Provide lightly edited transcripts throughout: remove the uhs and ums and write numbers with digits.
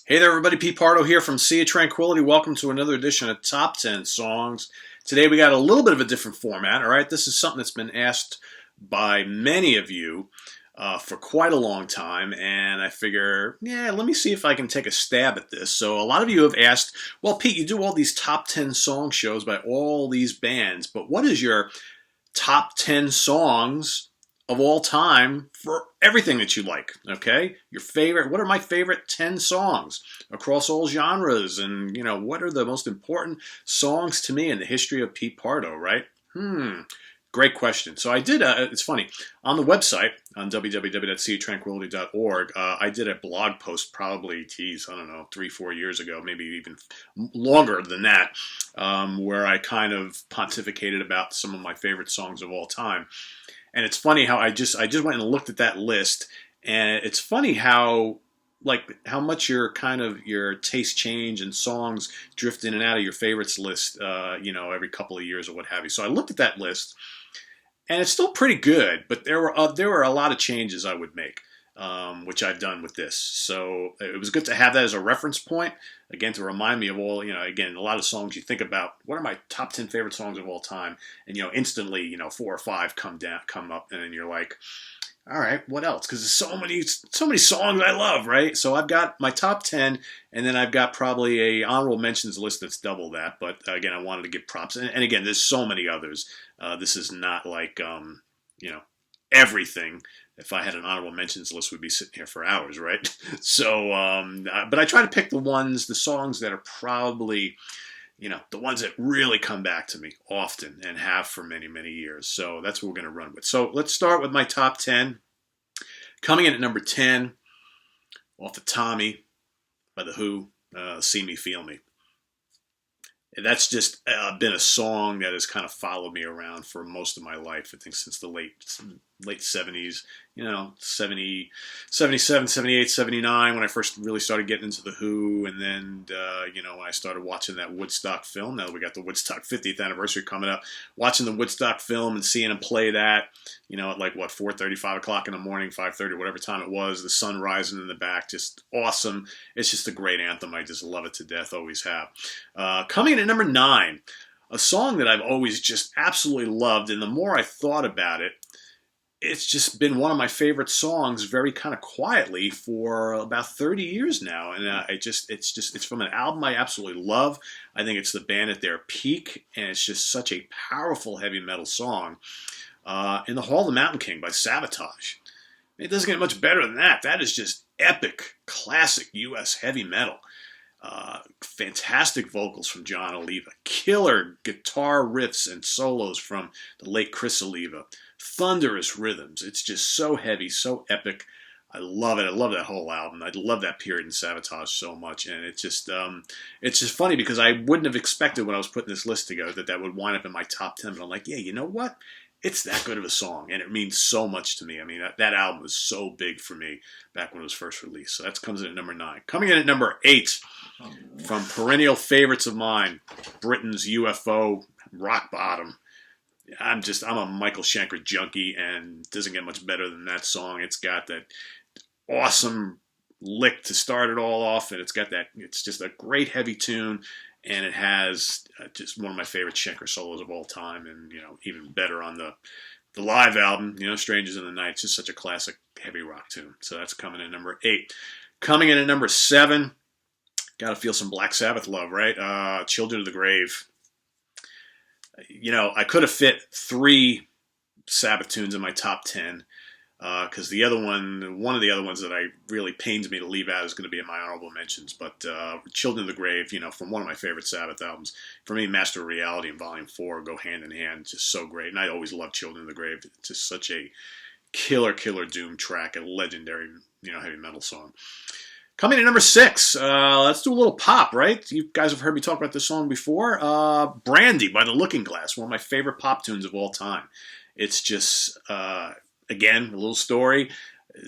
Hey there, everybody. Pete Pardo here from Sea of Tranquility. Welcome to another edition of Top 10 Songs. Today we got a little bit of a different format, all right? This is something that's been asked by many of you for quite a long time, and I figure, let me see if I can take a stab at this. So a lot of you have asked, well, Pete, you do all these Top 10 song shows by all these bands, but what is your top 10 songs of all time for everything that you like, okay? Your favorite, what are my favorite 10 songs across all genres? And, what are the most important songs to me in the history of Pete Pardo, right? Great question. So I did, it's funny, on the website, on www.seatranquility.org, I did a blog post probably, I don't know, 3-4 years ago, maybe even longer than that, where I kind of pontificated about some of my favorite songs of all time. And it's funny how I just went and looked at that list, and it's funny how much your taste change and songs drift in and out of your favorites list, every couple of years or what have you. So I looked at that list, and it's still pretty good, but there were a lot of changes I would make, which I've done with this. So it was good to have that as a reference point, again, to remind me of all, again, a lot of songs you think about, what are my top 10 favorite songs of all time? And, instantly, 4 or 5 come up, and then you're like, all right, what else? Because there's so many songs I love, right? So I've got my top 10, and then I've got probably a honorable mentions list that's double that. But again, I wanted to give props. And again, there's so many others. This is not like, everything. If I had an honorable mentions list, we'd be sitting here for hours, right? So, but I try to pick the songs that are probably, the ones that really come back to me often and have for many, many years. So that's what we're going to run with. So let's start with my top 10. Coming in at number 10, off of Tommy by The Who, See Me, Feel Me. That's just been a song that has kind of followed me around for most of my life. I think since the late 70s, 70, 77, 78, 79, when I first really started getting into The Who. And then, when I started watching that Woodstock film, now that we got the Woodstock 50th anniversary coming up, watching the Woodstock film and seeing him play that, at 4:30, 5 o'clock in the morning, 5:30, whatever time it was, the sun rising in the back, just awesome. It's just a great anthem. I just love it to death, always have. Coming in at number 9, a song that I've always just absolutely loved, and the more I thought about it, it's just been one of my favorite songs very kind of quietly for about 30 years now. And it's from an album I absolutely love. I think it's the band at their peak, and it's just such a powerful heavy metal song. In the Hall of the Mountain King by Sabotage. It doesn't get much better than that. That is just epic, classic U.S. heavy metal. Fantastic vocals from John Oliva. Killer guitar riffs and solos from the late Chris Oliva. Thunderous rhythms. It's just so heavy, so epic. I love it. I love that whole album. I love that period in Sabotage so much. And it's just funny because I wouldn't have expected when I was putting this list together that would wind up in my top 10. But I'm like, yeah, you know what? It's that good of a song, and it means so much to me. I mean, that album was so big for me back when it was first released. So that comes in at number 9. Coming in at number 8, from perennial favorites of mine, Britain's UFO, Rock Bottom. I'm a Michael Schenker junkie, and it doesn't get much better than that song. It's got that awesome lick to start it all off, and it's just a great heavy tune. And it has just one of my favorite Schenker solos of all time, and even better on the live album, Strangers in the Night. It's just such a classic heavy rock tune. So that's coming in at number 8. Coming in at number 7, got to feel some Black Sabbath love, right? Children of the Grave. I could have fit 3 Sabbath tunes in my top 10. Because one of the other ones that I really pains me to leave out is going to be in my honorable mentions. But Children of the Grave, from one of my favorite Sabbath albums, for me, Master of Reality and Volume 4 go hand in hand. Just so great. And I always loved Children of the Grave. It's just such a killer Doom track, a legendary, heavy metal song. Coming in at number 6, let's do a little pop, right? You guys have heard me talk about this song before. Brandy by The Looking Glass, one of my favorite pop tunes of all time. It's just... Again, a little story.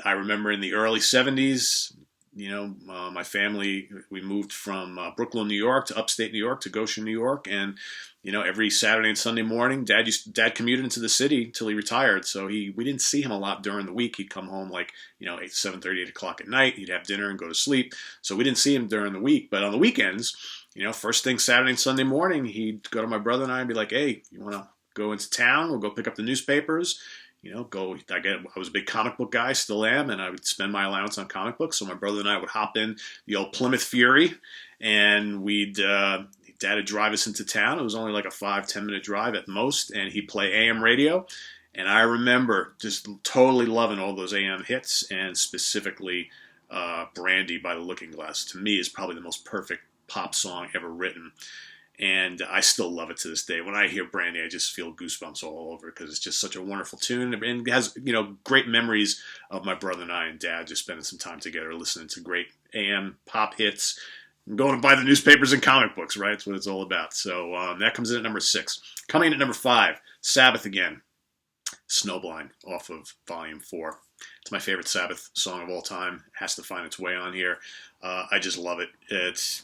I remember in the early 70s, my family, we moved from Brooklyn, New York to upstate New York to Goshen, New York. And, every Saturday and Sunday morning, Dad commuted into the city until he retired. So we didn't see him a lot during the week. He'd come home like, 7:30, 8 o'clock at night. He'd have dinner and go to sleep. So we didn't see him during the week. But on the weekends, first thing Saturday and Sunday morning, he'd go to my brother and I and be like, hey, you want to go into town? We'll go pick up the newspapers. I was a big comic book guy, still am, and I would spend my allowance on comic books. So my brother and I would hop in the old Plymouth Fury, and Dad would drive us into town. It was only like a 5-10 minute drive at most, and he'd play AM radio. And I remember just totally loving all those AM hits, and specifically Brandy by the Looking Glass. To me, is probably the most perfect pop song ever written. And I still love it to this day. When I hear Brandy, I just feel goosebumps all over because it's just such a wonderful tune. And it has, great memories of my brother and I and Dad just spending some time together listening to great AM pop hits and going to buy the newspapers and comic books, right? That's what it's all about. So that comes in at number 6. Coming in at number 5, Sabbath again. Snowblind off of Volume 4. It's my favorite Sabbath song of all time. It has to find its way on here. I just love it. It's,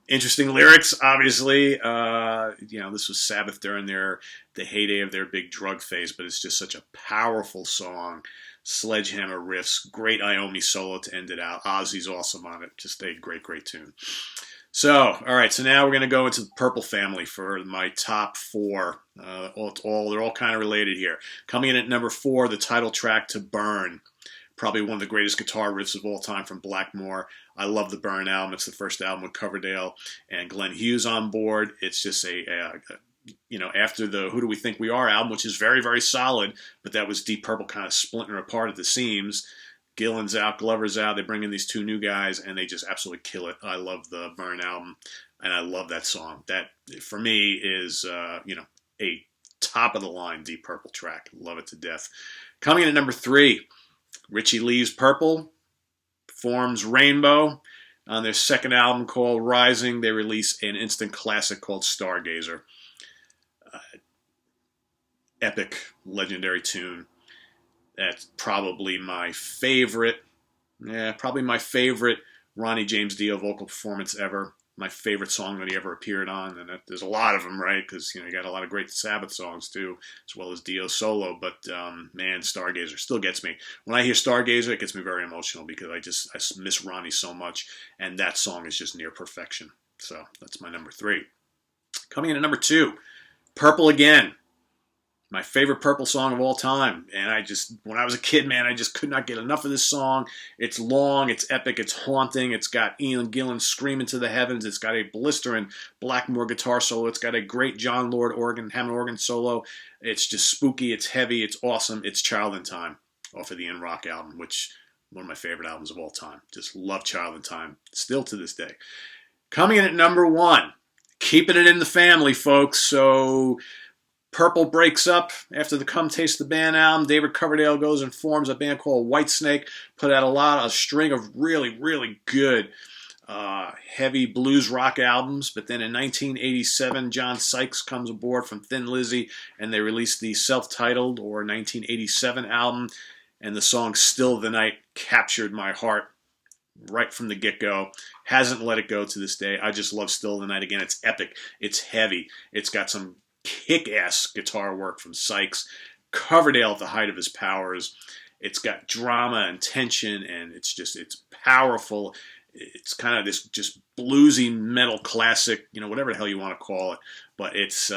interesting lyrics, obviously. This was Sabbath during the heyday of their big drug phase, but it's just such a powerful song. Sledgehammer riffs, great Iommi solo to end it out. Ozzy's awesome on it. Just a great, great tune. So, all right, so now we're going to go into the Purple family for my top 4. They're all kind of related here. Coming in at number 4, the title track to Burn. Probably one of the greatest guitar riffs of all time from Blackmore. I love the Burn album. It's the first album with Coverdale and Glenn Hughes on board. It's just after the Who Do We Think We Are album, which is very, very solid, but that was Deep Purple kind of splintering apart at the seams. Gillan's out, Glover's out. They bring in these 2 new guys, and they just absolutely kill it. I love the Burn album, and I love that song. That, for me, is, a top-of-the-line Deep Purple track. Love it to death. Coming in at number 3, Richie leaves Purple, forms Rainbow. On their second album called Rising, they release an instant classic called Stargazer. Epic, legendary tune. That's probably my favorite Ronnie James Dio vocal performance ever. My favorite song that he ever appeared on, and there's a lot of them, right? Because you got a lot of great Sabbath songs too, as well as Dio solo. But man, Stargazer still gets me. When I hear Stargazer, it gets me very emotional because I miss Ronnie so much, and that song is just near perfection. So that's my number 3. Coming in at number 2, Purple again. My favorite Purple song of all time. And when I was a kid, man, I just could not get enough of this song. It's long, it's epic, it's haunting. It's got Ian Gillan screaming to the heavens. It's got a blistering Blackmore guitar solo. It's got a great John Lord Hammond organ solo. It's just spooky, it's heavy, it's awesome. It's Child in Time off of the In Rock album, which one of my favorite albums of all time. Just love Child in Time, still to this day. Coming in at number 1, keeping it in the family, folks. So Purple breaks up after the Come Taste the Band album. David Coverdale goes and forms a band called Whitesnake. Put out a string of really, really good heavy blues rock albums. But then in 1987, John Sykes comes aboard from Thin Lizzy, and they released the self-titled or 1987 album. And the song Still the Night captured my heart right from the get-go. Hasn't let it go to this day. I just love Still the Night. Again, it's epic. It's heavy. It's got some kick-ass guitar work from Sykes. Coverdale at the height of his powers. It's got drama and tension, and it's powerful. It's kind of this just bluesy metal classic, whatever the hell you want to call it. But it's,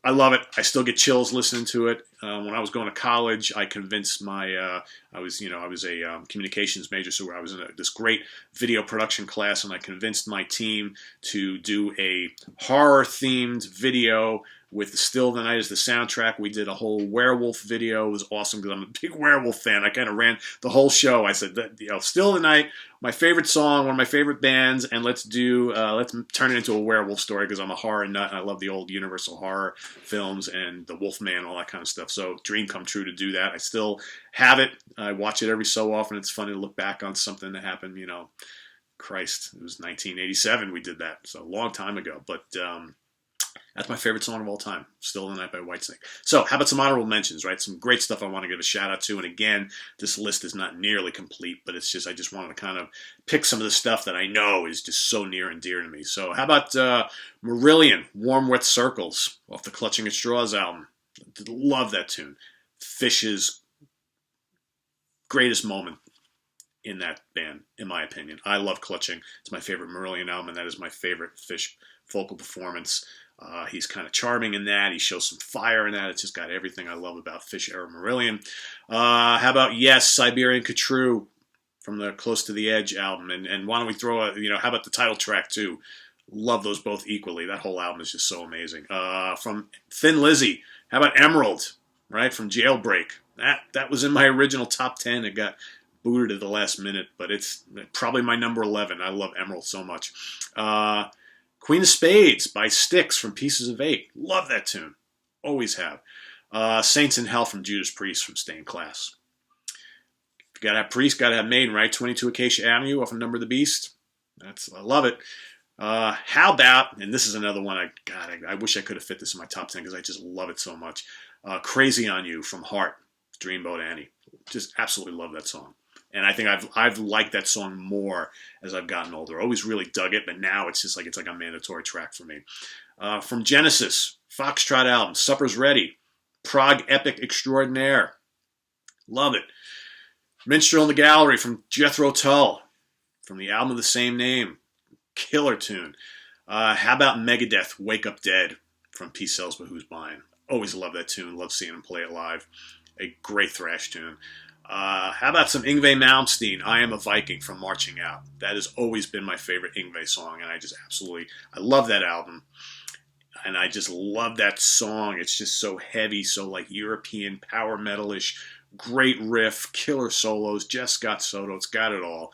I love it. I still get chills listening to it. When I was going to college, I convinced I was a communications major, so I was in this great video production class, and I convinced my team to do a horror-themed video with Still the Night as the soundtrack. We did a whole werewolf video. It was awesome because I'm a big werewolf fan. I kind of ran the whole show. I said, Still the Night, my favorite song, one of my favorite bands, and let's turn it into a werewolf story because I'm a horror nut and I love the old Universal horror films and the Wolfman, all that kind of stuff. So dream come true to do that. I still have it. I watch it every so often. It's funny to look back on something that happened, Christ, it was 1987 we did that, so a long time ago. But That's my favorite song of all time, Still the Night by Whitesnake. So, how about some honorable mentions, right? Some great stuff I want to give a shout out to. And again, this list is not nearly complete, but it's just, I just wanted to kind of pick some of the stuff that I know is just so near and dear to me. So, how about Marillion, Warm Wet Circles, off the Clutching at Straws album. Love that tune. Fish's greatest moment in that band, in my opinion. I love Clutching. It's my favorite Marillion album, and that is my favorite Fish vocal performance. He's kind of charming in that. He shows some fire in that. It's just got everything I love about Fish era Marillion. How about Yes, Siberian Khatru from the Close to the Edge album? And why don't we throw how about the title track too? Love those both equally. That whole album is just so amazing. From Thin Lizzy, how about Emerald, right, from Jailbreak? That was in my original top 10. It got booted at the last minute, but it's probably my number 11. I love Emerald so much. Queen of Spades by Styx from Pieces of Eight. Love that tune. Always have. Saints in Hell from Judas Priest from Stained Class. If you got to have Priest, got to have Maiden, right? 22 Acacia Avenue off of Number of the Beast. I love it. How about, and this is another one, I wish I could have fit this in my top 10 because I just love it so much. Crazy on You from Heart, Dreamboat Annie. Just absolutely love that song. And I think I've liked that song more as I've gotten older. Always really dug it, but now it's like a mandatory track for me. From Genesis, Foxtrot album, Supper's Ready, Prague Epic Extraordinaire. Love it. Minstrel in the Gallery from Jethro Tull, from the album of the same name. Killer tune. How about Megadeth, Wake Up Dead from Peace Sells But Who's Buying? Always love that tune. Love seeing him play it live. A great thrash tune. How about some Yngwie Malmsteen, I Am a Viking from Marching Out? That has always been my favorite Yngwie song, and I love that album. And I just love that song. It's just so heavy, so like European power metal-ish. Great riff, killer solos, Jeff Scott Soto. It's got it all.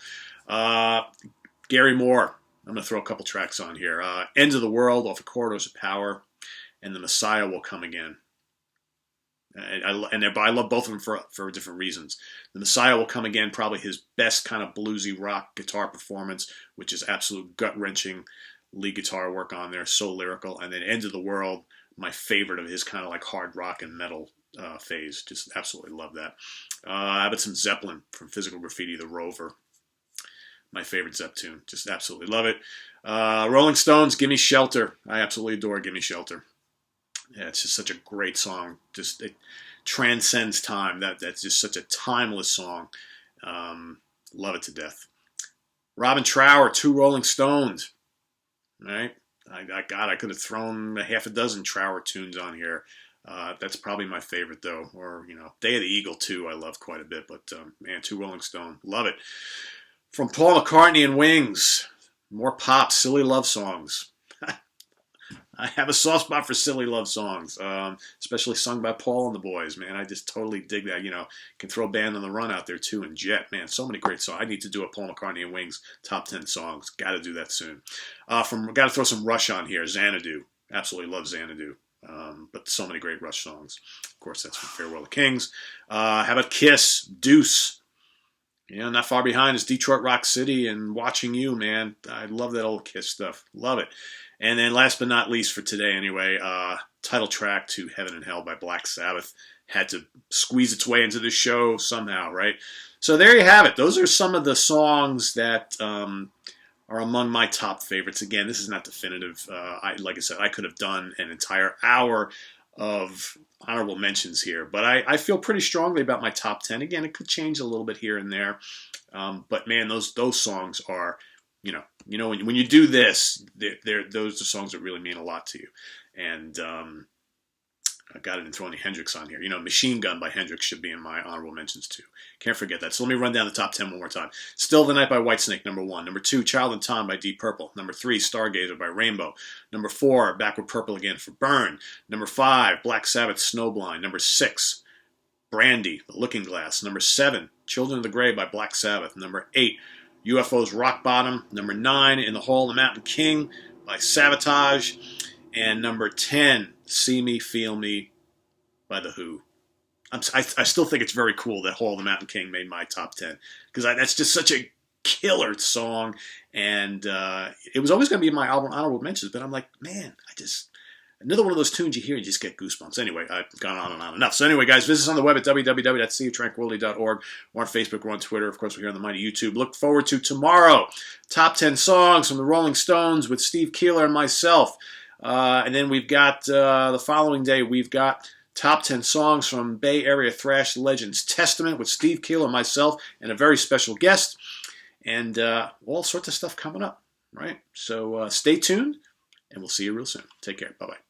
Gary Moore. I'm going to throw a couple tracks on here. Ends of the World off of Corridors of Power, and The Messiah Will Come Again. I love both of them for different reasons. The Messiah Will Come Again, probably his best kind of bluesy rock guitar performance, which is absolute gut-wrenching lead guitar work on there, so lyrical. And then End of the World, my favorite of his kind of like hard rock and metal phase. Just absolutely love that. How about some Zeppelin from Physical Graffiti, The Rover. My favorite Zepp tune. Just absolutely love it. Rolling Stones, Gimme Shelter. I absolutely adore Gimme Shelter. Yeah, it's just such a great song. Just it transcends time. That's just such a timeless song. Love it to death. Robin Trower, Two Rolling Stones. Right? I could have thrown a half a dozen Trower tunes on here. That's probably my favorite though. Or Day of the Eagle too. I love quite a bit. But man, Two Rolling Stone, love it. From Paul McCartney and Wings, more pop, silly love songs. I have a soft spot for silly love songs, especially sung by Paul and the boys, man. I just totally dig that. Can throw Band on the Run out there too, and Jet, man. So many great songs. I need to do a Paul McCartney and Wings top 10 songs. Got to do that soon. Got to throw some Rush on here. Xanadu. Absolutely love Xanadu. But so many great Rush songs. Of course, that's from Farewell to Kings. How about Kiss? Deuce. Not far behind is Detroit Rock City and Watching You, man. I love that old Kiss stuff. Love it. And then last but not least for today anyway, title track to Heaven and Hell by Black Sabbath. Had to squeeze its way into the show somehow, right? So there you have it. Those are some of the songs that are among my top favorites. Again, this is not definitive. Like I said, I could have done an entire hour of honorable mentions here, but I feel pretty strongly about my top 10. Again, it could change a little bit here and there, but man, those songs are, when you do this, those are songs that really mean a lot to you. And I got it in throwing Hendrix on here. Machine Gun by Hendrix should be in my honorable mentions too. Can't forget that. So let me run down the top 10 one more time. Still the Night by Whitesnake, number 1. Number 2, Child in Time by Deep Purple. Number 3, Stargazer by Rainbow. Number 4, Backward Purple Again for Burn. Number 5, Black Sabbath, Snowblind. Number 6, Brandy, The Looking Glass. Number 7, Children of the Grave by Black Sabbath. Number 8, UFO's Rock Bottom. Number 9, In the Hall of the Mountain King by Sabotage. And number 10, See Me, Feel Me by The Who. I still think it's very cool that Hall of the Mountain King made my top 10 because that's just such a killer song, and it was always going to be in my album honorable mentions. But I'm like, man, Another one of those tunes you hear, you just get goosebumps. Anyway, I've gone on and on enough. So anyway, guys, visit us on the web at www.seatranquility.org. We're on Facebook, we're on Twitter. Of course, we're here on the mighty YouTube. Look forward to tomorrow. Top 10 songs from the Rolling Stones with Steve Keeler and myself. And then we've got, the following day, we've got top 10 songs from Bay Area thrash legends Testament with Steve Keeler and myself and a very special guest. And all sorts of stuff coming up, right? So stay tuned, and we'll see you real soon. Take care. Bye-bye.